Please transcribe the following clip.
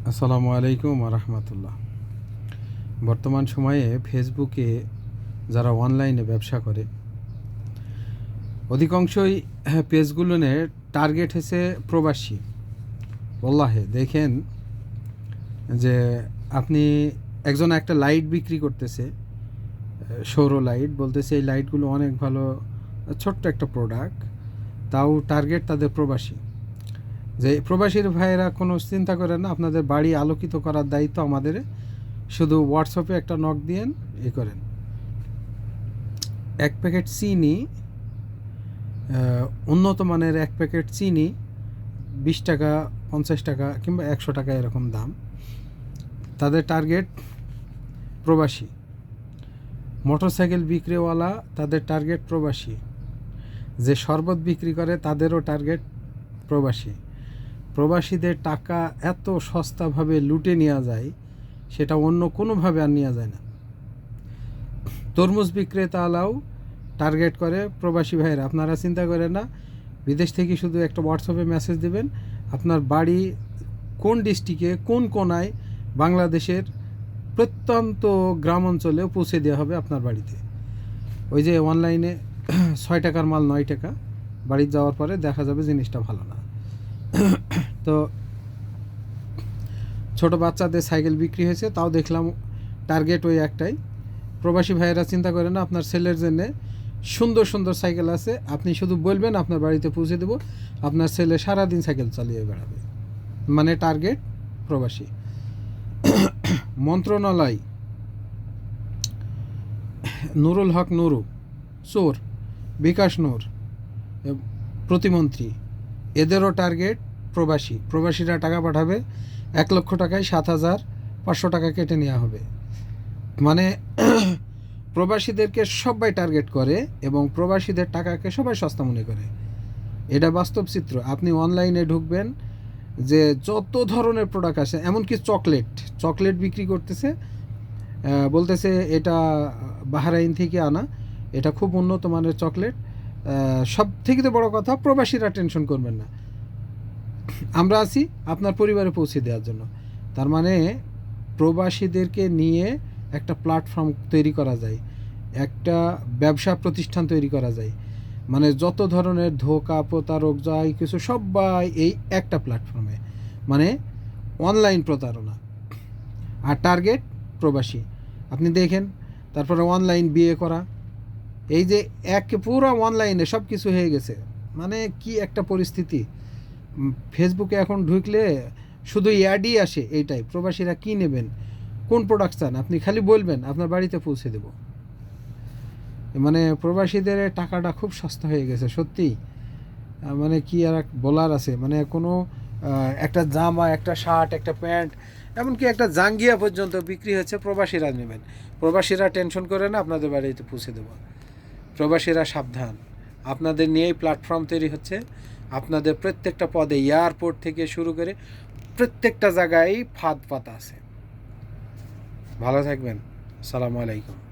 আসসালামু আলাইকুম রহমতুল্লাহ। বর্তমান সময়ে ফেসবুকে যারা অনলাইনে ব্যবসা করে অধিকাংশই পেজগুলোনে টার্গেট হচ্ছে প্রবাসী। ওল্লাহে দেখেন যে আপনি একজন একটা লাইট বিক্রি করতেছে, সৌর লাইট, বলতেছে এই লাইটগুলো অনেক ভালো, ছোট্ট একটা প্রোডাক্ট, তাও টার্গেট তাদের প্রবাসী। যে প্রবাসীর ভাইয়েরা কোনো চিন্তা করেন না, আপনাদের বাড়ি আলোকিত করার দায়িত্ব আমাদের, শুধু হোয়াটসঅ্যাপে একটা নক দিয়েন, করেন। এক প্যাকেট চিনি, উন্নত মানের এক প্যাকেট চিনি 20 টাকা, 50 টাকা কিংবা 100 টাকা এরকম দাম। তাদের টার্গেট প্রবাসী। মোটরসাইকেল বিক্রিওয়ালা, তাদের টার্গেট প্রবাসী। যে শরবত বিক্রি করে তাদেরও টার্গেট প্রবাসী। প্রবাসীদের টাকা এত সস্তাভাবে লুটে নেওয়া যায়, সেটা অন্য কোনোভাবে আর নেওয়া যায় না। তরমুজ বিক্রেতালাও টার্গেট করে প্রবাসী ভাইয়েরা। আপনারা চিন্তা করেন না, বিদেশ থেকে শুধু একটা হোয়াটসঅ্যাপে মেসেজ দেবেন, আপনার বাড়ি কোন ডিস্ট্রিক্টে, কোন কোনায়, বাংলাদেশের প্রত্যন্ত গ্রাম অঞ্চলেও পৌঁছে দেওয়া হবে আপনার বাড়িতে। ওই যে অনলাইনে 6 টাকার মাল 9 টাকা, বাড়ি যাওয়ার পরে দেখা যাবে জিনিসটা ভালো না। তো ছোট বাচ্চাদের সাইকেল বিক্রি হয়েছে, তাও দেখলাম টার্গেট ওই একটাই। প্রবাসী ভাইয়েরা চিন্তা করে না, আপনার ছেলের জন্য সুন্দর সুন্দর সাইকেল আছে, আপনি শুধু বলবেন আপনার বাড়িতে পৌঁছে দেবো, আপনার ছেলে সারাদিন সাইকেল চালিয়ে বেড়াবে। মানে টার্গেট প্রবাসী। মন্ত্রণালয়, নুরুল হক নুরু, চোর, বিকাশ নূর, প্রতিমন্ত্রী, এদেরও টার্গেট প্রবাসী। প্রবাসীরা টাকা পাঠাবে, 1 লক্ষ টাকায় 7,500 টাকা কেটে নেওয়া হবে। মানে প্রবাসীদেরকে সবাই টার্গেট করে এবং প্রবাসীদের টাকাকে সবাই সস্তা মনে করে। এটা বাস্তব চিত্র। আপনি অনলাইনে ঢুকবেন, যে যত ধরনের প্রোডাক্ট আছে, এমনকি চকলেট বিক্রি করতেছে, বলতেছে এটা বাহরাইন থেকে আনা, এটা খুব উন্নত মানের চকলেট। সব থেকে তো বড় কথা, প্রবাসীরা টেনশন করবেন না, আমরা আছি আপনার পরিবারে পৌঁছে দেওয়ার জন্য। তার মানে প্রবাসীদেরকে নিয়ে একটা প্ল্যাটফর্ম তৈরি করা যায়, একটা ব্যবসা প্রতিষ্ঠান তৈরি করা যায়। মানে যত ধরনের ধোঁকা, প্রতারক, যাই কিছু সবাই এই একটা প্ল্যাটফর্মে, মানে অনলাইন প্রতারণা। আর টার্গেট প্রবাসী। আপনি দেখেন, তারপরে অনলাইন বিয়ে করা, এই যে পুরো অনলাইনে সব কিছু হয়ে গেছে। মানে কি একটা পরিস্থিতি। ফেসবুকে এখন ঢুকলে শুধু অ্যাডই আসে এইটাই, প্রবাসীরা কী নেবেন, কোন প্রোডাক্ট চান, আপনি খালি বলবেন, আপনার বাড়িতে পৌঁছে দেব। মানে প্রবাসীদের টাকাটা খুব সস্তা হয়ে গেছে সত্যি। মানে কি আর বলার আছে, মানে কোনো একটা জামা, একটা শার্ট, একটা প্যান্ট, এমনকি একটা জাঙ্গিয়া পর্যন্ত বিক্রি হচ্ছে, প্রবাসীরা নেবেন। প্রবাসীরা টেনশন করে না, আপনাদের বাড়িতে পৌঁছে দেব। প্রবাসীরা সাবধান, আপনাদের নিয়েই প্ল্যাটফর্ম তৈরি হচ্ছে। আপনাদের প্রত্যেকটা পদে, এয়ারপোর্ট থেকে শুরু করে প্রত্যেকটা জায়গায় ফাঁদ পাতা আছে। ভালো থাকবেন। আসসালামু আলাইকুম।